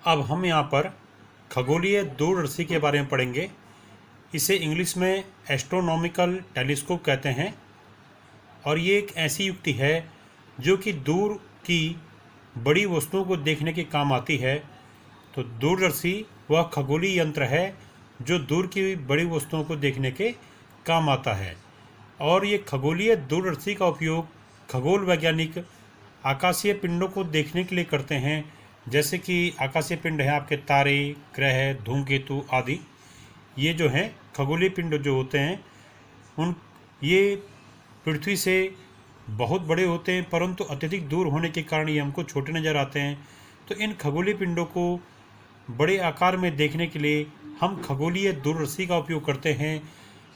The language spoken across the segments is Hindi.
अब हम यहाँ पर खगोलीय दूरदर्शी के बारे में पढ़ेंगे। इसे इंग्लिश में एस्ट्रोनॉमिकल टेलीस्कोप कहते हैं और ये एक ऐसी युक्ति है जो कि दूर की बड़ी वस्तुओं को देखने के काम आती है। तो दूरदर्शी वह खगोलीय यंत्र है जो दूर की बड़ी वस्तुओं को देखने के काम आता है और ये खगोलीय दूरदर्शी का उपयोग खगोल वैज्ञानिक आकाशीय पिंडों को देखने के लिए करते हैं, जैसे कि आकाशीय पिंड हैं आपके तारे, ग्रह, धूमकेतु आदि। ये जो हैं खगोलीय पिंड जो होते हैं ये पृथ्वी से बहुत बड़े होते हैं, परंतु अत्यधिक दूर होने के कारण ये हमको छोटे नज़र आते हैं। तो इन खगोलीय पिंडों को बड़े आकार में देखने के लिए हम खगोलीय दूरदर्शी का उपयोग करते हैं।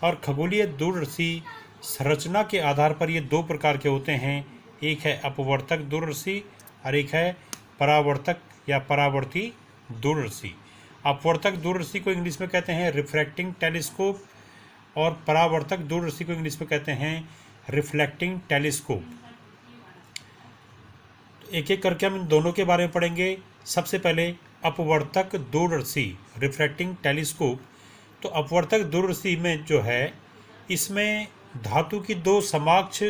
और खगोलीय दूरदर्शी संरचना के आधार पर ये दो प्रकार के होते हैं, एक है अपवर्तक दूरदर्शी और एक है परावर्तक या परावर्ती दूरदर्शी। अपवर्तक दूरदर्शी को इंग्लिश में कहते हैं रिफ्रैक्टिंग टेलीस्कोप और परावर्तक दूरदर्शी को इंग्लिश में कहते हैं रिफ्लेक्टिंग टेलीस्कोप। एक एक करके हम इन दोनों के बारे में पढ़ेंगे। सबसे पहले अपवर्तक दूरदर्शी रिफ्रैक्टिंग टेलीस्कोप। तो अपवर्तक दूरदर्शी में जो है इसमें धातु की दो समाक्ष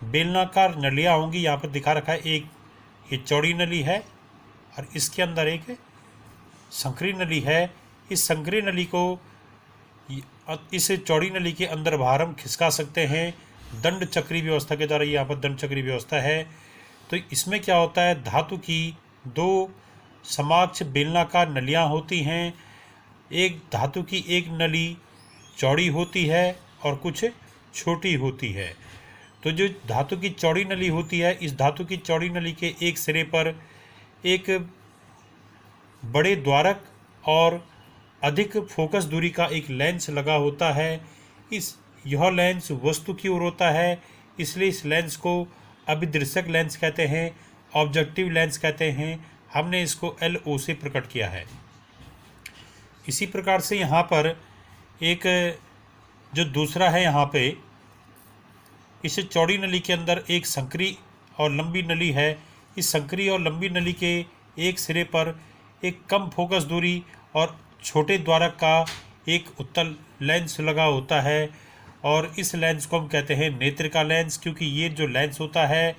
बेलनाकार नलियाँ होंगी। यहाँ पर दिखा रखा है, एक ये चौड़ी नली है और इसके अंदर एक संकरी नली है। इस संकरी नली को इस चौड़ी नली के अंदर बाहर हम खिसका सकते हैं दंड चक्री व्यवस्था के द्वारा। यहाँ पर दंड चक्री व्यवस्था है। तो इसमें क्या होता है, धातु की दो समाक्ष बेलनाकार नलियाँ होती हैं। एक धातु की एक नली चौड़ी होती है और कुछ छोटी होती है। तो जो धातु की चौड़ी नली होती है, इस धातु की चौड़ी नली के एक सिरे पर एक बड़े द्वारक और अधिक फोकस दूरी का एक लेंस लगा होता है। यह लेंस वस्तु की ओर होता है, इसलिए इस लेंस को अभिदृश्यक लेंस कहते हैं, ऑब्जेक्टिव लेंस कहते हैं। हमने इसको LO से प्रकट किया है। इसी प्रकार से यहाँ पर एक जो दूसरा है, यहाँ पे इस चौड़ी नली के अंदर एक संकरी और लंबी नली है। इस संकरी और लंबी नली के एक सिरे पर एक कम फोकस दूरी और छोटे द्वारक का एक उत्तल लेंस लगा होता है और इस लेंस को हम कहते हैं नेत्र का लेंस, क्योंकि ये जो लेंस होता है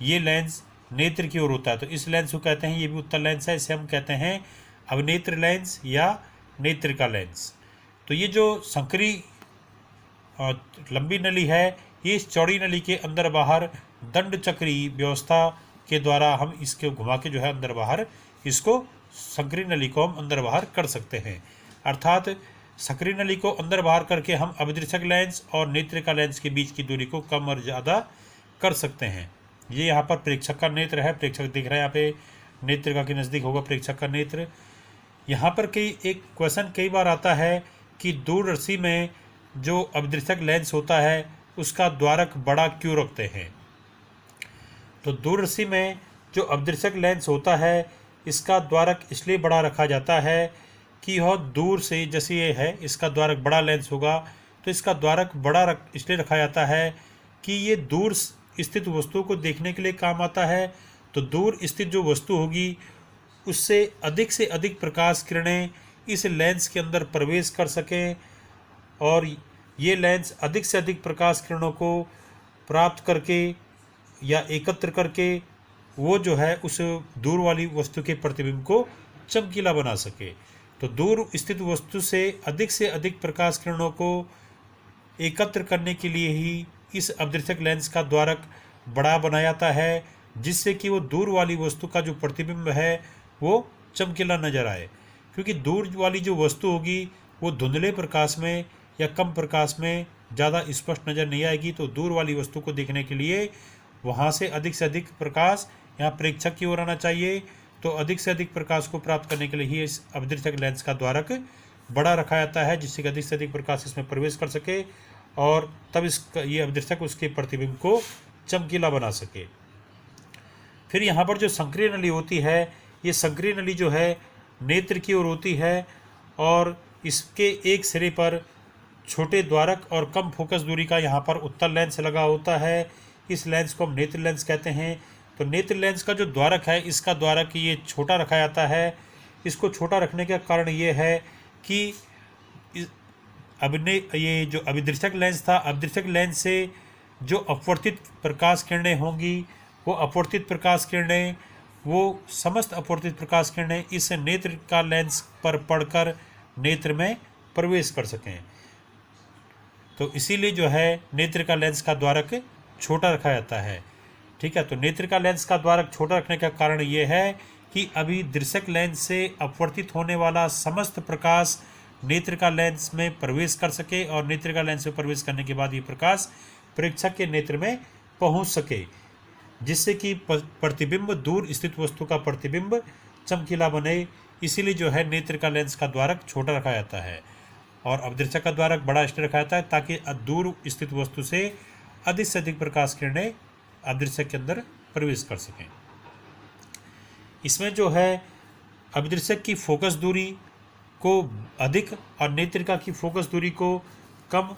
ये लेंस नेत्र की ओर होता है। तो इस लेंस को कहते हैं, ये भी उत्तल लेंस है, इसे हम कहते हैं अवनेत्र लेंस या नेत्र का लेंस। तो ये जो संकरी लंबी नली है, ये इस चौड़ी नली के अंदर बाहर दंड चक्री व्यवस्था के द्वारा हम इसके घुमा के जो है अंदर बाहर इसको संकरी नली को हम अंदर बाहर कर सकते हैं। अर्थात संकरी नली को अंदर बाहर करके हम अभिदृश्यक लेंस और नेत्र का लेंस के बीच की दूरी को कम और ज़्यादा कर सकते हैं। ये यहाँ पर प्रेक्षक का नेत्र है, प्रेक्षक दिख रहा है यहाँ पे, नेत्र का के नज़दीक होगा प्रेक्षक का नेत्र। यहाँ पर एक क्वेश्चन कई बार आता है कि दूरदर्शी में जो अभिदृश्यक लेंस होता है उसका द्वारक बड़ा क्यों रखते हैं। तो दूरदर्शी में जो अभिदृश्यक लेंस होता है इसका द्वारक इसलिए बड़ा रखा जाता है कि यह दूर से, जैसे ये है इसका द्वारक बड़ा लेंस होगा तो इसका द्वारक बड़ा इसलिए रखा जाता है कि ये दूर स्थित वस्तुओं को देखने के लिए काम आता है। तो दूर स्थित जो वस्तु होगी उससे अधिक प्रकाश किरणें इस लेंस के अंदर प्रवेश कर सकें और ये लेंस अधिक से अधिक प्रकाश किरणों को प्राप्त करके या एकत्र करके वो जो है उस दूर वाली वस्तु के प्रतिबिंब को चमकीला बना सके। तो दूर स्थित वस्तु से अधिक प्रकाश किरणों को एकत्र करने के लिए ही इस अभिदृश्यक लेंस का द्वारक बड़ा बनाया जाता है, जिससे कि वो दूर वाली वस्तु का जो प्रतिबिंब है वो चमकीला नज़र आए। क्योंकि दूर वाली जो वस्तु होगी वो धुंधले प्रकाश में या कम प्रकाश में ज़्यादा स्पष्ट नज़र नहीं आएगी। तो दूर वाली वस्तु को देखने के लिए वहाँ से अधिक प्रकाश यहाँ प्रेक्षक की ओर आना चाहिए। तो अधिक से अधिक प्रकाश को प्राप्त करने के लिए ही इस अभिदृश्यक लेंस का द्वारक बड़ा रखा जाता है, जिससे कि अधिक से अधिक प्रकाश इसमें प्रवेश कर सके और तब ये अभिदृश्यक उसके प्रतिबिंब को चमकीला बना सके। फिर यहाँ पर जो संक्रिय नली होती है, ये संक्रिय नली जो है नेत्र की ओर होती है और इसके एक सिरे पर छोटे द्वारक और कम फोकस दूरी का यहाँ पर उत्तल लेंस लगा होता है। इस लेंस को हम नेत्र लेंस कहते हैं। तो नेत्र लेंस का जो द्वारक है, इसका द्वारक ये छोटा रखा जाता है। इसको छोटा रखने का कारण ये है कि ये जो अभिदृशक लेंस था, अभिदृशक लेंस से जो अपवर्तित प्रकाश किरणें होंगी, वो अपवर्तित प्रकाश किरणें, वो समस्त अपवर्तित प्रकाश किरणें इस नेत्र का लेंस पर पड़कर नेत्र में प्रवेश कर सकें। तो इसीलिए जो है नेत्र का लेंस का द्वारक छोटा रखा जाता है। ठीक है, तो नेत्र का लेंस का द्वारक छोटा रखने का कारण ये है कि अभिदृशक लेंस से अपवर्तित होने वाला समस्त प्रकाश नेत्र का लेंस में प्रवेश कर सके और नेत्र का लेंस में प्रवेश करने के बाद ये प्रकाश प्रेक्षक के नेत्र में पहुंच सके, जिससे कि प्रतिबिंब, दूर स्थित वस्तु का प्रतिबिंब चमकीला बने। इसीलिए जो है नेत्र का लेंस का द्वारक छोटा रखा जाता है और अभिदृशक का द्वारक बड़ा इसलिए रखा जाता है ताकि दूर स्थित वस्तु से अधिक प्रकाश किरणें अभिदृशक के अंदर प्रवेश कर सकें। इसमें जो है अभिदृशक की फोकस दूरी को अधिक और नेत्रिका की फोकस दूरी को कम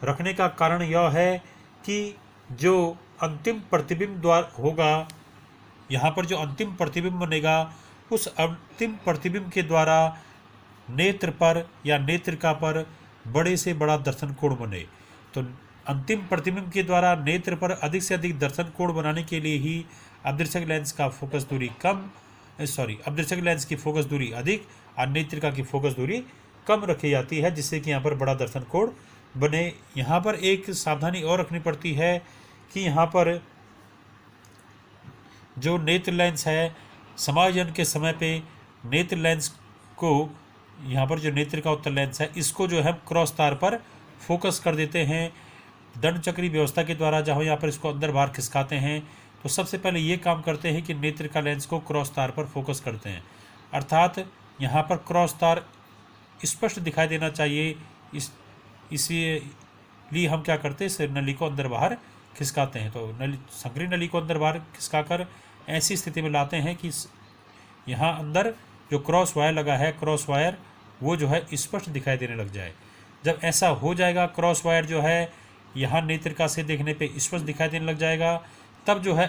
रखने का कारण यह है कि जो अंतिम प्रतिबिंब द्वार होगा, यहाँ पर जो अंतिम प्रतिबिंब बनेगा, उस अंतिम प्रतिबिंब के द्वारा नेत्र पर या नेत्रिका पर बड़े से बड़ा दर्शन कोण बने। तो अंतिम प्रतिबिंब के द्वारा नेत्र पर अधिक से अधिक दर्शन कोण बनाने के लिए ही अभिदृशक लेंस का फोकस दूरी अभिदृशक लेंस की फोकस दूरी अधिक और नेत्रिका की फोकस दूरी कम रखी जाती है, जिससे कि यहाँ पर बड़ा दर्शन कोण बने। यहाँ पर एक सावधानी और रखनी पड़ती है कि यहाँ पर जो नेत्र लेंस है, समायोजन के समय पे नेत्र लेंस को, यहाँ पर जो नेत्र का उत्तल लेंस है, इसको जो है क्रॉस तार पर फोकस कर देते हैं दंड चक्री व्यवस्था के द्वारा। जहाँ यहाँ पर इसको अंदर बाहर खिसकाते हैं, तो सबसे पहले ये काम करते हैं कि नेत्र का लेंस को क्रॉस तार पर फोकस करते हैं, अर्थात यहाँ पर क्रॉस तार स्पष्ट दिखाई देना चाहिए। इसीलिए हम क्या करते हैं, इस नली को अंदर बाहर खिसकाते हैं। तो संकरी नली को अंदर बाहर खिसकाकर ऐसी स्थिति में लाते हैं कि यहाँ अंदर जो क्रॉस वायर लगा है, क्रॉस वायर वो जो है स्पष्ट दिखाई देने लग जाए। जब ऐसा हो जाएगा, क्रॉस वायर जो है यहाँ नेत्रिका से देखने पे स्पष्ट दिखाई देने लग जाएगा, तब जो है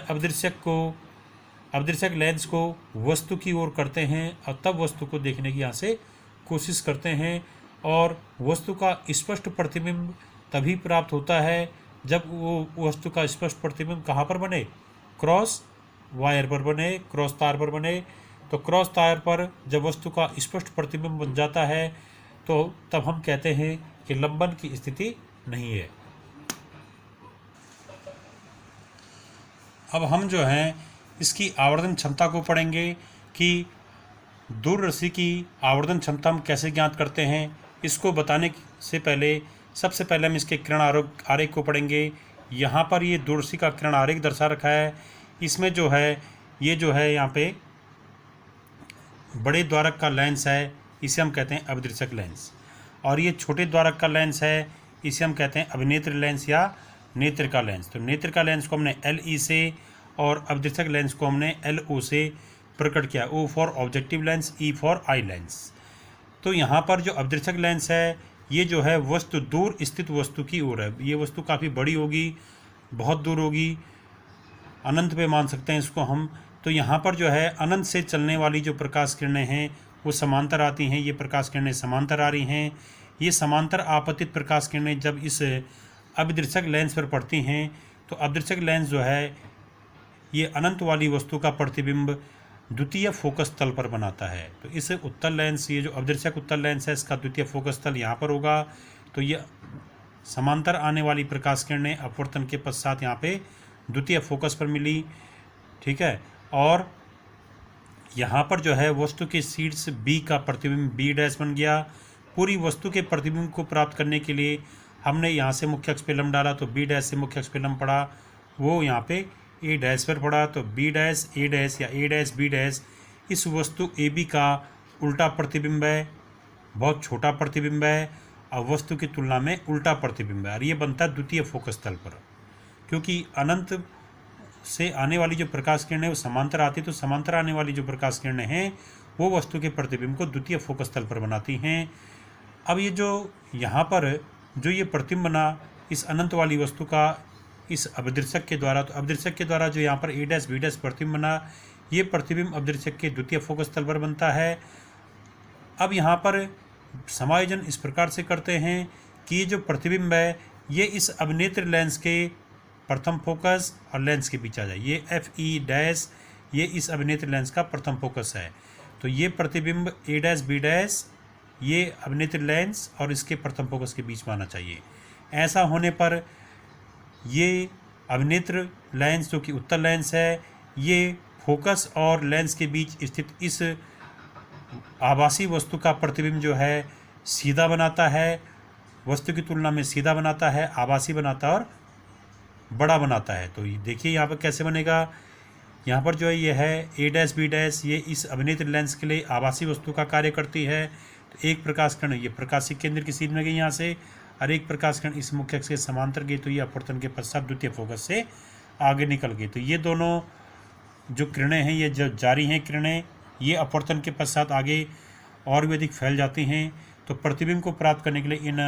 अभिदृशक लेंस को वस्तु की ओर करते हैं और तब वस्तु को देखने की यहाँ से कोशिश करते हैं। और वस्तु का स्पष्ट प्रतिबिंब तभी प्राप्त होता है जब वो वस्तु का स्पष्ट प्रतिबिंब कहाँ पर बने, क्रॉस वायर पर बने, क्रॉस तार पर बने। तो क्रॉस तार पर जब वस्तु का स्पष्ट प्रतिबिंब बन जाता है, तो तब हम कहते हैं कि लंबन की स्थिति नहीं है। अब हम जो है इसकी आवर्धन क्षमता को पढ़ेंगे कि दूरदर्शी की आवर्धन क्षमता हम कैसे ज्ञात करते हैं। इसको बताने से पहले सबसे पहले हम इसके किरण आरेख को पढ़ेंगे। यहाँ पर ये दूरदर्शी का किरण आरेख दर्शा रखा है। इसमें जो है ये जो है यहाँ पे बड़े द्वारक का लेंस है, इसे हम कहते हैं अभिदृशक लेंस, और ये छोटे द्वारक का लेंस है, इसे हम कहते हैं अभिनेत्र लेंस या नेत्र का लेंस। तो नेत्र का लेंस को हमने LE से और अभिदृशक लेंस को हमने LO से प्रकट किया। O for objective lens, E for eye lens. तो यहाँ पर जो अभिदृशक लेंस है, ये जो है वस्तु दूर स्थित वस्तु की ओर है। ये वस्तु काफ़ी बड़ी होगी, बहुत दूर होगी, अनंत पे मान सकते हैं इसको हम। तो यहाँ पर जो है अनंत से चलने वाली जो प्रकाश किरणें हैं वो समांतर आती हैं। ये प्रकाश किरणें समांतर आ रही हैं। ये समांतर आपतित प्रकाश किरणें जब इस अभिदृशक लेंस पर पड़ती हैं, तो अभिदृशक लेंस जो है ये अनंत वाली वस्तु का प्रतिबिंब द्वितीय फोकस तल पर बनाता है। तो इस उत्तल लेंस, ये जो अभिदृशक उत्तल लेंस है, इसका द्वितीय फोकस तल यहाँ पर होगा। तो ये समांतर आने वाली प्रकाश किरणें अपवर्तन के पश्चात यहाँ पे द्वितीय फोकस पर मिली। ठीक है, और यहाँ पर जो है वस्तु के शीर्ष B का प्रतिबिंब B' बन गया। पूरी वस्तु के प्रतिबिंब को प्राप्त करने के लिए हमने यहाँ से मुख्य अक्ष पे लंब डाला, तो B' से मुख्य अक्ष पे लंब पड़ा, वो यहाँ पे A' पर पड़ा। तो B' A' या A' B' इस वस्तु AB का उल्टा प्रतिबिंब है, बहुत छोटा प्रतिबिंब है और वस्तु की तुलना में उल्टा प्रतिबिंब है, और ये बनता है द्वितीय फोकस तल पर। क्योंकि अनंत से आने वाली जो प्रकाश किरणें वो समांतर आती, तो समांतर आने वाली जो प्रकाश किरणें हैं वो वस्तु के प्रतिबिंब को द्वितीय फोकस तल पर बनाती हैं। अब ये जो यहाँ पर जो ये प्रतिबिंब बना इस अनंत वाली वस्तु का, इस अभिदर्शक के द्वारा। तो अभिदर्शक के द्वारा जो यहाँ पर ए डैश बी डैश प्रतिबिंब बना, ये प्रतिबिंब अभिदर्शक के द्वितीय फोकस तल पर बनता है। अब यहाँ पर समायोजन इस प्रकार से करते हैं कि ये जो प्रतिबिंब है ये इस अभिनेत्र लेंस के प्रथम फोकस और लेंस के बीच आ जाए। ये एफ ई डैश ये इस अभिनेत्र लेंस का प्रथम फोकस है। तो ये प्रतिबिंब ए डैश बी डैश ये अभिनेत्र लेंस और इसके प्रथम फोकस के बीच में आना चाहिए। ऐसा होने पर ये अभिनेत्र लेंस जो कि उत्तल लेंस है, ये फोकस और लेंस के बीच स्थित इस आभासी वस्तु का प्रतिबिंब जो है सीधा बनाता है, वस्तु की तुलना में सीधा बनाता है, आभासी बनाता है और बड़ा बनाता है। तो देखिए यहाँ पर कैसे बनेगा। यहाँ पर जो है ये है ए डैश बी डैश ये इस अभिनेत्र लेंस के लिए आभासी वस्तु का कार्य करती है। तो एक प्रकाश किरण ये प्रकाशिक केंद्र की सीध में गई यहाँ से, और एक प्रकाश किरण इस मुख्य अक्ष के समांतर गई, तो ये अपवर्तन के पश्चात द्वितीय फोकस से आगे निकल गई। तो ये दोनों जो किरणें हैं ये जो जारी हैं किरणें, ये अपवर्तन के पश्चात आगे और भी अधिक फैल जाती हैं। तो प्रतिबिंब को प्राप्त करने के लिए इन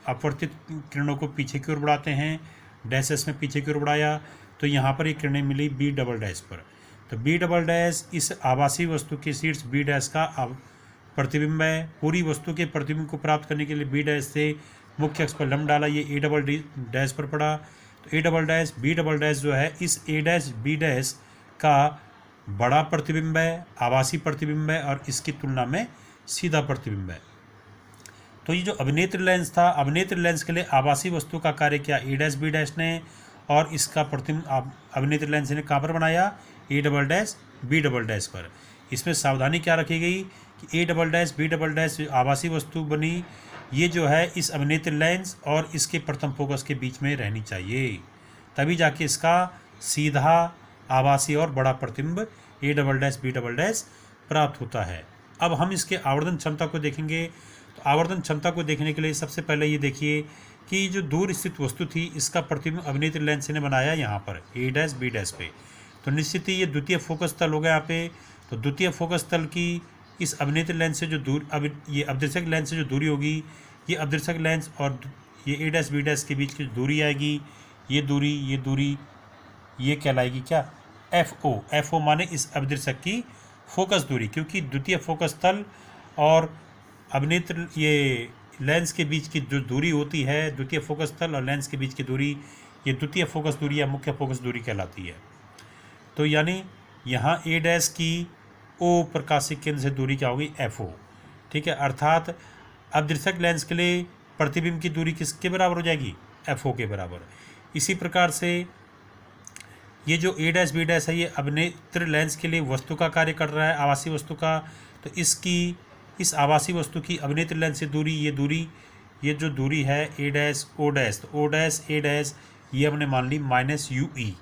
अपवर्तित किरणों को पीछे की ओर बढ़ाते हैं। डैशेस में पीछे की ओर बढ़ाया तो यहाँ पर ये किरणें मिली बी डबल डैश पर। तो बी डबल डैश इस आभासी वस्तु के शीर्ष बी डैश का प्रतिबिंब है। पूरी वस्तु के प्रतिबिंब को प्राप्त करने के लिए बी डैश से मुख्य अक्ष पर लंब डाला, ये ए डबल डैश पर पड़ा। तो A double dash B double dash जो है इस ए डैश बी डैश का बड़ा प्रतिबिंब है, आभासी प्रतिबिंब है और इसकी तुलना में सीधा प्रतिबिंब है। तो ये जो अभिनेत्र लेंस था, अभिनेत्र लेंस के लिए आभासी वस्तु का कार्य किया ए डैश बी डैश ने, और इसका प्रतिबिंब अभिनेत्र लेंस ने कहाँ पर बनाया, A double dash B double dash पर। इसमें सावधानी क्या रखी गई कि A double dash B double dash आभासी वस्तु बनी, ये जो है इस अभिनेत्र लेंस और इसके प्रथम फोकस के बीच में रहनी चाहिए, तभी जाके इसका सीधा आभासी और बड़ा प्रतिबिंब A double dash B double dash प्राप्त होता है। अब हम इसके आवर्धन क्षमता को देखेंगे। तो आवर्धन क्षमता को देखने के लिए सबसे पहले ये देखिए कि जो दूर स्थित वस्तु थी इसका प्रतिबिंब अभिनेत्र लेंस ने बनाया यहाँ पर ए डैश बी डैश पे। तो निश्चित ही ये द्वितीय फोकस तल होगा यहाँ पे। तो द्वितीय फोकस तल की इस अभिनेत्र लेंस से जो ये अभिदर्शक लेंस से जो दूरी होगी, ये अभिदर्शक लेंस और ये ए डैश बी डैश के बीच की दूरी आएगी, ये दूरी ये कहलाएगी क्या, एफ ओ माने इस अभिदर्शक की फोकस दूरी, क्योंकि द्वितीय फोकस तल और अभिनेत्र ये लेंस के बीच की जो दूरी होती है, द्वितीय फोकस तल और लेंस के बीच की दूरी, ये द्वितीय फोकस दूरी या मुख्य फोकस दूरी कहलाती है। तो यानी यहाँ ए डैश की ओ प्रकाशिक केंद्र से दूरी क्या होगी, एफ ओ। ठीक है, अर्थात अभिदर्शक लेंस के लिए प्रतिबिंब की दूरी किसके बराबर हो जाएगी, एफ ओ के बराबर। इसी प्रकार से ये जो ए डैश बी डैश है ये अभिनेत्र लेंस के लिए वस्तु का कार्य कर रहा है, आभासी वस्तु का। तो इस आभासी वस्तु की अभिनेत्र लेंस से दूरी, ये जो दूरी है ए डैश ओ डैश, तो ओ डैश ए डैश ये हमने मान ली माइनस यू ई।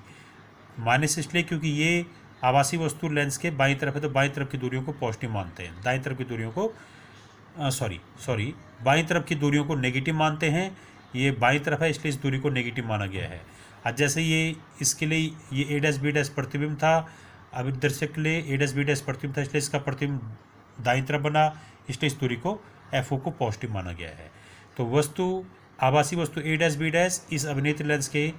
माइनस इसलिए क्योंकि ये आभासी वस्तु लेंस के बाईं तरफ है, तो बाईं तरफ की दूरियों को पॉजिटिव मानते हैं, दाईं तरफ की दूरियों को बाईं तरफ की दूरियों को नेगेटिव मानते हैं। ये बाईं तरफ है इसलिए इस दूरी को नेगेटिव माना गया है। आज जैसे ये इसके लिए ये ए डैश बी डैश प्रतिबिंब था, अभिदर्शक के लिए ए डैश बी डैश प्रतिबिंब था, इसलिए इसका प्रतिबिंब दाईं तरफ बना, इसलिए इस दूरी को एफ ओ को पॉजिटिव माना गया है। तो वस्तु आभासी वस्तु ए डैश बी डैश इस अभिनेत्र लेंस के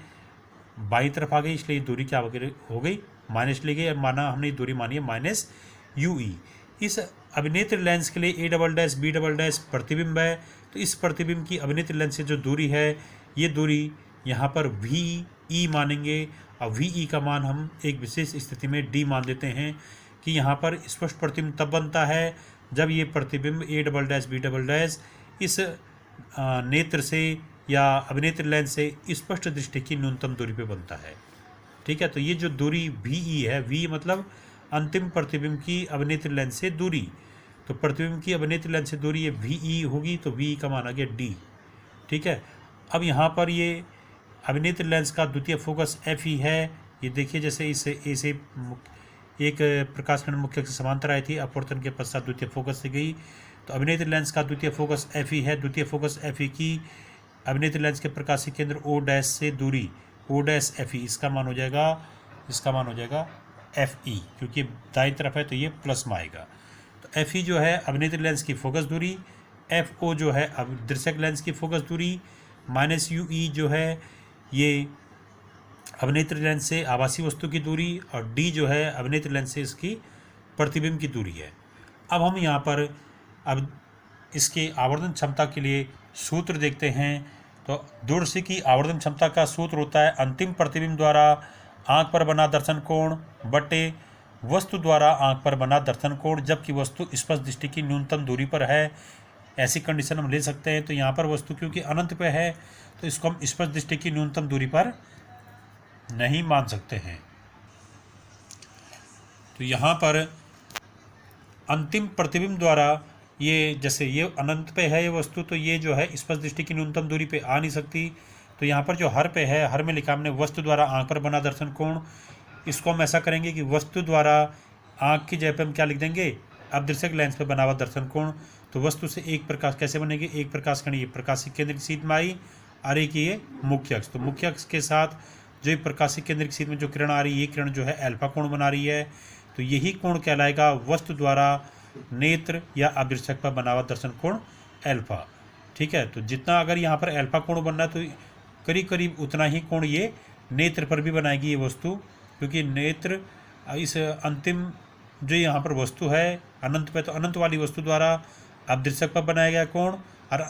बाईं तरफ आ गई, इसलिए दूरी क्या हो गई, माइनस ली गई, और माना हमने दूरी मानी है माइनस यू ई। इस अभिनेत्र लेंस के लिए A double dash B double dash प्रतिबिंब है। तो इस प्रतिबिंब की अभिनेत्र लेंस से जो दूरी है, ये दूरी यहाँ पर वी ई मानेंगे, और वी ई का मान हम एक विशेष स्थिति में डी मान देते हैं कि यहाँ पर स्पष्ट प्रतिबिंब तब बनता है जब ये प्रतिबिंब A double dash B double dash इस नेत्र से या अभिनेत्र लेंस से स्पष्ट दृष्टि की न्यूनतम दूरी पे बनता है। ठीक है, तो ये जो दूरी वी ई है, वी मतलब अंतिम प्रतिबिंब की अभिनेत्र लेंस से दूरी, तो प्रतिबिंब की अभिनेत्र लेंस से दूरी ये वी ई होगी, तो वी ई का मान आ गया डी। ठीक है, अब यहाँ पर ये अभिनेत्र लेंस का द्वितीय फोकस एफ ई है। ये देखिए जैसे इसे ऐसे एक प्रकाश किरण मुख्य अक्ष से समांतर आई थी, अपवर्तन के पश्चात द्वितीय फोकस से गई, तो अभिनेत्र लेंस का द्वितीय फोकस एफ ई है। द्वितीय फोकस एफ ई की अभिनेत्र लेंस के प्रकाशिक केंद्र ओ डैश से दूरी ओ डैश एफ ई, इसका मान हो जाएगा एफ ई, क्योंकि दाईं तरफ है तो ये प्लस में आएगा। तो एफ ई जो है अभिनेत्र लेंस की फोकस दूरी, एफ ओ जो है अभिदर्शक लेंस की फोकस दूरी, माइनस यू ई जो है ये अभिनेत्र लेंस से आभासी वस्तु की दूरी, और डी जो है अभिनेत्र लेंस से इसकी प्रतिबिंब की दूरी है। अब हम यहाँ पर अब इसके आवर्धन क्षमता के लिए सूत्र देखते हैं। तो दूरदर्शी की आवर्धन क्षमता का सूत्र होता है अंतिम प्रतिबिंब द्वारा आंख पर बना दर्शन कोण बटे वस्तु द्वारा आंख पर बना दर्शन कोण, जबकि वस्तु स्पष्ट दृष्टि की न्यूनतम दूरी पर है। ऐसी कंडीशन हम ले सकते हैं। तो यहाँ पर वस्तु क्योंकि अनंत पे है तो इसको हम स्पष्ट दृष्टि की न्यूनतम दूरी पर नहीं मान सकते हैं। तो यहाँ पर अंतिम प्रतिबिंब द्वारा ये, जैसे ये अनंत पे है ये वस्तु, तो ये जो है स्पष्ट दृष्टि की न्यूनतम दूरी पे आ नहीं सकती। तो यहाँ पर जो हर पे है, हर में लिखा हमने वस्तु द्वारा आंख पर बना दर्शन कोण, इसको हम ऐसा करेंगे कि वस्तु द्वारा आंख की जगह पे हम क्या लिख देंगे, अपदृश्यक लेंस पे बना हुआ दर्शन कोण। तो वस्तु से एक प्रकाश कैसे बनेगी, एक प्रकाश कण ये प्रकाशिक केंद्र की सीध में आई, और एक ये मुख्य अक्ष। तो मुख्य अक्ष के साथ जो ये प्रकाशिक केंद्र की सीध में जो किरण आ रही है, ये किरण जो है अल्फा कोण बना रही है। तो यही कोण कहलाएगा वस्तु द्वारा नेत्र या अपदृश्यक पर बना हुआ दर्शन कोण अल्फा। ठीक है। तो जितना अगर यहाँ पर अल्फा कोण बनना है तो करीब करीब उतना ही कोण ये नेत्र पर भी बनाएगी ये वस्तु, क्योंकि नेत्र इस अंतिम जो यहाँ पर वस्तु है अनंत पे, तो अनंत वाली वस्तु द्वारा अपदृश्यक पर बनाया गया कोण और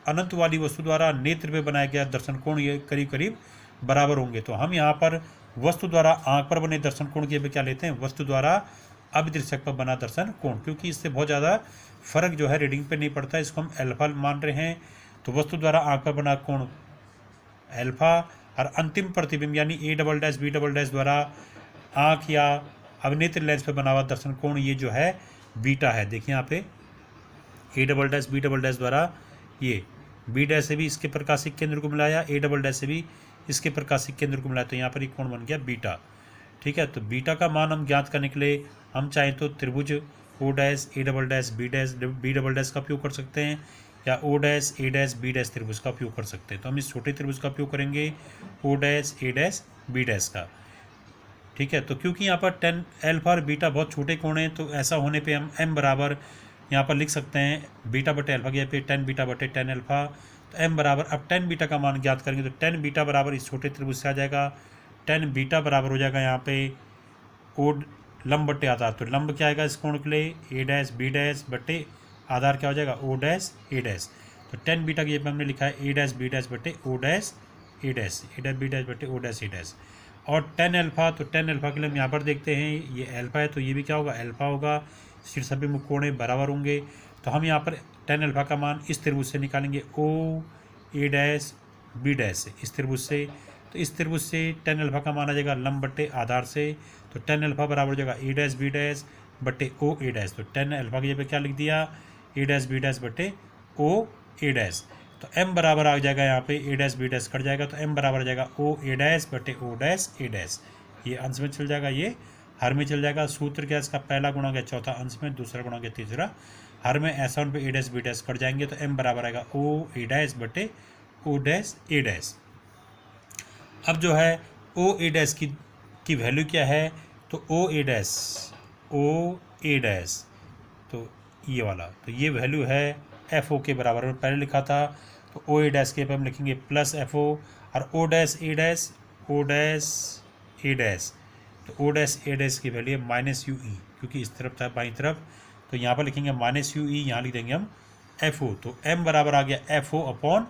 अनंत वाली वस्तु द्वारा नेत्र पे बनाया गया दर्शन कोण ये करीब करीब बराबर होंगे। तो हम यहाँ पर वस्तु द्वारा आंख पर बने दर्शन कोण के क्या लेते हैं, वस्तु द्वारा अपदृश्यक पर बना दर्शन कोण, क्योंकि इससे बहुत ज़्यादा फर्क जो है रीडिंग पे नहीं पड़ता, इसको हम अल्फा मान रहे हैं। तो वस्तु द्वारा आंख पर बना कोण अल्फा और अंतिम प्रतिबिंब यानी A double dash B double dash द्वारा आंख या अभिनेत्र लेंस पर बना हुआ दर्शन कोण ये जो है बीटा है। देखिए यहाँ पे A double dash B double dash द्वारा ये B डैश से भी इसके प्रकाशिक केंद्र को मिलाया, A डबल डैश से भी इसके प्रकाशिक केंद्र को मिलाया, तो यहाँ पर ये कोण बन गया बीटा। ठीक है। तो बीटा का मान हम ज्ञात करने के लिए हम चाहें तो त्रिभुज O dash A double dash B double dash का उपयोग कर सकते हैं, या O dash A dash B dash त्रिभुज का उपयोग कर सकते हैं। तो हम इस छोटे त्रिभुज का उपयोग करेंगे O dash A dash B dash का। ठीक है। तो क्योंकि यहाँ पर 10 अल्फा और बीटा बहुत छोटे कोण हैं, तो ऐसा होने पे हम m बराबर यहाँ पर लिख सकते हैं बीटा बटे अल्फा के पे 10 बीटा बटे 10 अल्फा। तो m बराबर, अब 10 बीटा का मान ज्ञात करेंगे तो 10 बीटा बराबर इस छोटे त्रिभुज से आ जाएगा, 10 बीटा बराबर हो जाएगा यहाँ पे O लंब बटे आधार। तो लंब क्या आएगा इस कोण के लिए, A डैश B डैश बटे आधार क्या हो जाएगा O डैश A डैश। तो 10 बीटा की हमने लिखा है A डैश B डैश बटे O dash A dash, A dash B dash बटे O डैश A डैश। और 10 अल्फा, तो 10 अल्फा के लिए हम यहाँ पर देखते हैं ये अल्फा है तो ये भी क्या होगा अल्फा होगा, फिर सभी मुख कोण बराबर होंगे। तो हम यहाँ पर 10 अल्फा का मान इस त्रिभुज से निकालेंगे O A dash B dash से, इस त्रिभुज से। तो इस त्रिभुज से 10 अल्फा का मान आ जाएगा लंब बट्टे आधार से, तो 10 अल्फा बराबर हो जाएगा A डैश B डैश बट्टे O A डैश। तो 10 अल्फा की जगह क्या लिख दिया, A डैश B डैश बट्टे O A डैश। तो m बराबर आ जाएगा यहाँ पे A dash B dash cut जाएगा, तो m बराबर आ जाएगा O A डैश बटे O डैश A डैश। ये अंश में चल जाएगा, ये हर में चल जाएगा। सूत्र क्या, इसका पहला गुणा गया चौथा अंश में, दूसरा गुणा गया तीसरा हर में, ऐसा उन पे A dash B dash cut जाएंगे, तो m बराबर आएगा O A डैश बटे O डैश A डैश। अब जो है O A डैश की वैल्यू क्या है, तो O A डैश तो ये वाला, तो ये वैल्यू है FO के बराबर में पहले लिखा था। तो O A डैश के पे हम लिखेंगे प्लस FO, और O डैश A डैश तो O डैश A डैश की वैल्यू है माइनस UE, क्योंकि इस तरफ था बाईं तरफ, तो यहाँ पर लिखेंगे माइनस UE, यहाँ लिख देंगे हम FO। तो m बराबर आ गया FO अपॉन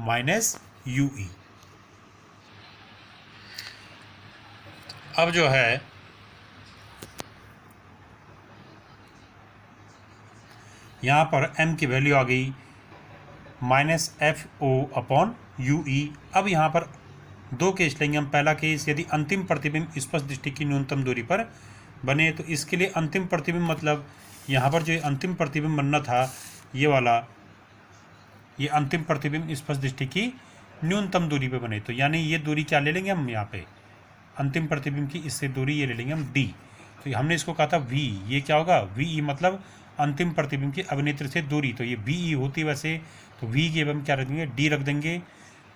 माइनस UE। अब जो है यहाँ पर m की वैल्यू आ गई माइनस FO अपॉन UE। अब यहाँ पर दो केस लेंगे हम। पहला केस, यदि अंतिम प्रतिबिंब स्पष्ट दृष्टि की न्यूनतम दूरी पर बने, तो इसके लिए अंतिम प्रतिबिंब मतलब यहाँ पर जो अंतिम प्रतिबिंब बनना था ये वाला, ये अंतिम प्रतिबिंब स्पष्ट दृष्टि की न्यूनतम दूरी पे बने। तो यानी ये दूरी क्या ले लेंगे हम, यहाँ पे अंतिम प्रतिबिंब की इससे दूरी ये ले लेंगे हम D। तो हमने इसको कहा था V, ये क्या होगा VE, मतलब अंतिम प्रतिबिंब की अभिनेत्र से दूरी। तो ये VE होती है वैसे, तो V की हम क्या रख देंगे, D रख देंगे।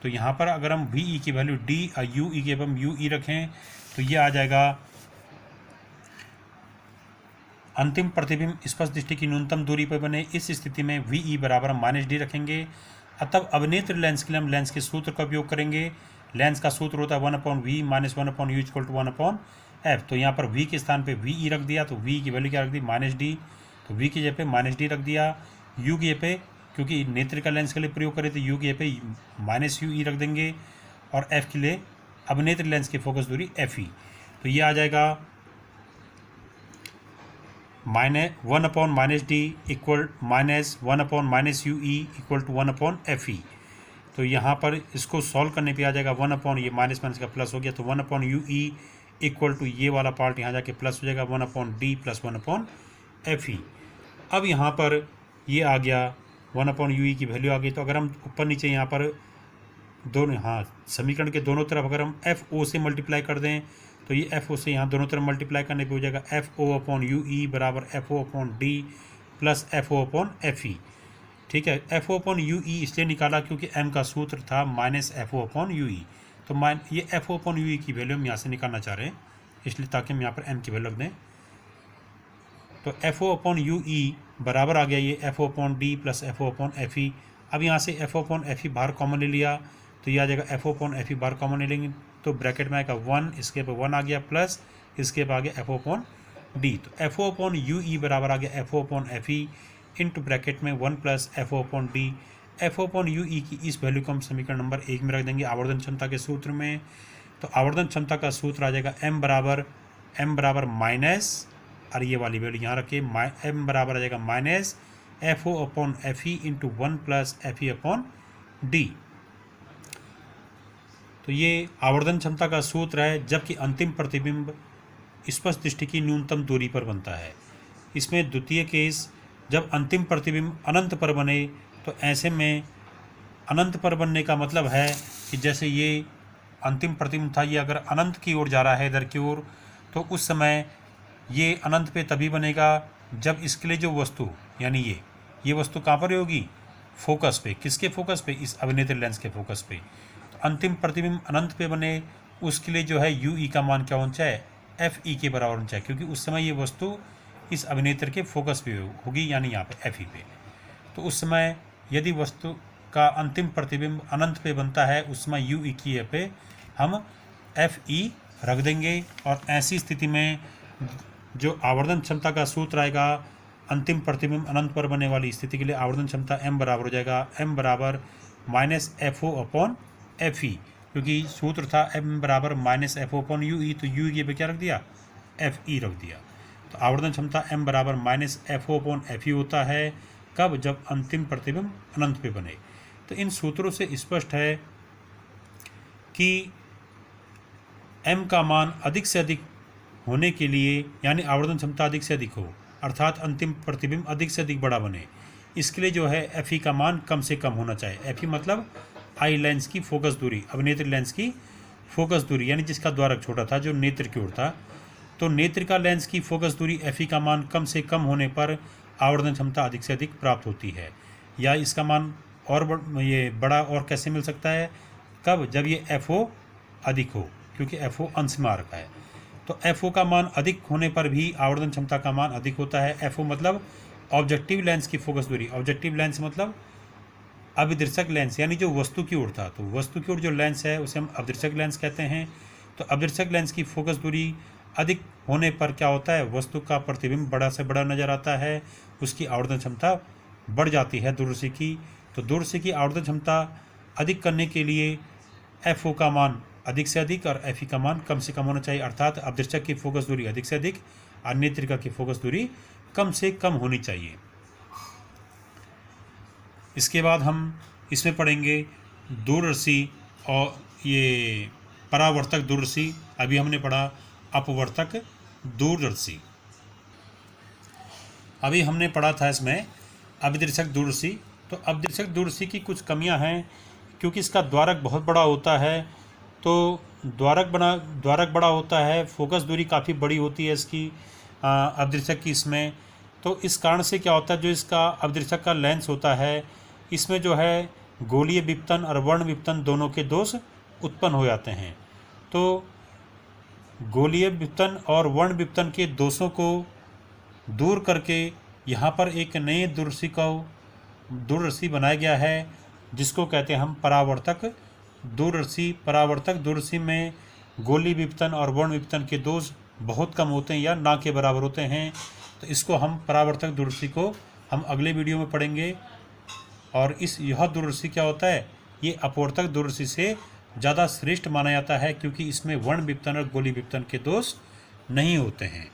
तो यहाँ पर अगर हम VE की वैल्यू D और UE की हम UE रखें तो ये आ जाएगा अंतिम प्रतिबिंब स्पष्ट दृष्टि की न्यूनतम दूरी पर बने। इस स्थिति में VE बराबर हम माइनस D रखेंगे। तब अभिनेत्र लेंस के लिए हम लेंस के सूत्र का उपयोग करेंगे। लेंस का सूत्र होता है 1/v minus 1/u equal to 1/f। तो यहाँ पर v के स्थान पे वी रख दिया, तो v की वैल्यू क्या रख दी -d, तो v की जगह पे -d रख दिया। u की जगह पे, क्योंकि नेत्र का लेंस के लिए प्रयोग करें तो u की जगह पे -ue रख देंगे, और f के लिए अभिनेत्र लेंस की फोकस दूरी fe। तो ये आ जाएगा -1/-d equal -1/-ue equal to 1/fe। तो यहाँ पर इसको सॉल्व करने पे आ जाएगा 1 ये माइनस माइनस का प्लस हो गया, तो 1/ue इक्वल टू ये वाला पार्ट यहाँ जाके प्लस हो जाएगा 1/d प्लस 1/fe। अब यहाँ पर ये आ गया 1/ue की वैल्यू आ गई। तो अगर हम ऊपर नीचे यहाँ पर दोनों, हाँ, समीकरण के दोनों तरफ अगर हम FO से मल्टीप्लाई कर दें तो ये FO से यहाँ दोनों तरफ मल्टीप्लाई करने पे हो जाएगा FO/UE बराबर FO/d प्लस FO/fe। ठीक है, FO/UE इसलिए निकाला क्योंकि m का सूत्र था -FO/UE। तो ये FO/UE की वैल्यू हम यहाँ से निकालना चाह रहे हैं, इसलिए ताकि हम यहाँ पर m की वैल्यू रख दें। तो FO/UE बराबर आ गया ये FO/d प्लस FO/fe। अब यहाँ से FO/fe बाहर कॉमन ले लिया तो ये आ जाएगा FO/fe बाहर कॉमन ले लेंगे तो ब्रैकेट में आएगा 1, इसके पे 1 आ गया प्लस इसके पे आ गया FO/d। तो FO/UE बराबर आ गया FO/fe इंटू ब्रैकेट में 1 प्लस FO/d। FO/UE की इस वैल्यू को हम समीकरण नंबर 1 में रख देंगे आवर्धन क्षमता के सूत्र में। तो आवर्धन क्षमता का सूत्र आ जाएगा m बराबर माइनस, और ये वाली वैल्यू यहाँ रखिए, m बराबर आ जाएगा -FO/fe इंटू 1 प्लस FE/d। तो ये आवर्धन क्षमता का सूत्र है, जबकि अंतिम प्रतिबिंब स्पष्ट दृष्टि की न्यूनतम दूरी पर बनता है। इसमें द्वितीय केस, जब अंतिम प्रतिबिंब अनंत पर बने, तो ऐसे में अनंत पर बनने का मतलब है कि जैसे ये अंतिम प्रतिबिंब था, ये अगर अनंत की ओर जा रहा है इधर की ओर, तो उस समय ये अनंत पे तभी बनेगा जब इसके लिए जो वस्तु, यानी ये वस्तु कहाँ पर होगी, फोकस पे। किसके फोकस पे, इस अभिनेत्र लेंस के फोकस पे। तो अंतिम प्रतिबिंब अनंत पे बने, उसके लिए जो है UE का मान क्या होना चाहिए, FE के बराबर होना चाहिए, क्योंकि उस समय ये वस्तु इस अभिनेत्र के फोकस पे होगी, यानी यहाँ पे FE पे। तो उस समय यदि वस्तु का अंतिम प्रतिबिंब अनंत पे बनता है, उस समय UE की पे हम FE रख देंगे, और ऐसी स्थिति में जो आवर्धन क्षमता का सूत्र आएगा अंतिम प्रतिबिंब अनंत पर बनने वाली स्थिति के लिए, आवर्धन क्षमता m बराबर हो जाएगा m बराबर -FO/FE, क्योंकि सूत्र था m बराबर -FO/UE, तो UE पे क्या रख दिया, FE रख दिया। तो आवर्धन क्षमता m बराबर -FO/FE होता है, कब, जब अंतिम प्रतिबिंब अनंत पे बने। तो इन सूत्रों से स्पष्ट है कि m का मान अधिक से अधिक होने के लिए, यानी आवर्धन क्षमता अधिक से अधिक हो, अर्थात अंतिम प्रतिबिंब अधिक से अधिक बड़ा बने, इसके लिए जो है FE का मान कम से कम होना चाहिए। FE मतलब आई लेंस की फोकस दूरी, अभिनेत्र लेंस की फोकस दूरी, यानी जिसका द्वारक छोटा था, जो नेत्र की ओर था। तो नेत्र का लेंस की फोकस दूरी FE का मान कम से कम होने पर आवर्धन क्षमता अधिक से अधिक प्राप्त होती है। या इसका मान और ये बड़ा और कैसे मिल सकता है, कब, जब ये FO अधिक हो, क्योंकि FO अंश में आ रखा है। तो FO का मान अधिक होने पर भी आवर्धन क्षमता का मान अधिक होता है। FO मतलब ऑब्जेक्टिव लेंस की फोकस दूरी, ऑब्जेक्टिव लेंस मतलब अभिदर्शक लेंस, यानी जो वस्तु की ओर था। तो वस्तु की ओर जो लेंस है उसे हम अभिदर्शक लेंस कहते हैं। तो अभिदर्शक लेंस की फोकस दूरी अधिक होने पर क्या होता है, वस्तु का प्रतिबिंब बड़ा से बड़ा नज़र आता है, उसकी आवर्धन क्षमता बढ़ जाती है दूरदर्शी की। तो दूरदर्शी की आवर्धन क्षमता अधिक करने के लिए FO का मान अधिक से अधिक और FE का मान कम से कम होना चाहिए, अर्थात अभिदर्शक की फोकस दूरी अधिक से अधिक और नेत्रिका की फोकस दूरी कम से कम होनी चाहिए। इसके बाद हम इसमें पढ़ेंगे दूरदर्शी और ये परावर्तक दूरदर्शी। अभी हमने पढ़ा अपवर्तक दूरदर्शी। अभी हमने पढ़ा था इसमें अभिदर्शक दूरदर्शी। तो अभिदर्शक दूरदर्शी की कुछ कमियां हैं, क्योंकि इसका द्वारक बहुत बड़ा होता है। तो द्वारक बड़ा होता है, फोकस दूरी काफ़ी बड़ी होती है इसकी अभिदर्शक की इसमें। तो इस कारण से क्या होता है, जो इसका अभिदर्शक का लेंस होता है, इसमें जो है गोलीय विपतन और वर्ण विपतन दोनों के दोष उत्पन्न हो जाते हैं। तो गोलीय विपतन और वर्ण विपतन के दोषों को दूर करके यहाँ पर एक नए दूरदर्शी बनाया गया है, जिसको कहते हैं हम परावर्तक दूरदर्शी परावर्तक दूरदर्शी में गोली विपतन और वर्ण विपतन के दोष बहुत कम होते हैं या ना के बराबर होते हैं। तो इसको हम परावर्तक दूरदर्शी को हम अगले वीडियो में पढ़ेंगे। और यह दूरदर्शी क्या होता है, ये अपवर्तक दूरदर्शी से ज़्यादा श्रेष्ठ माना जाता है क्योंकि इसमें वर्ण विपतन और गोली विपतन के दोष नहीं होते हैं।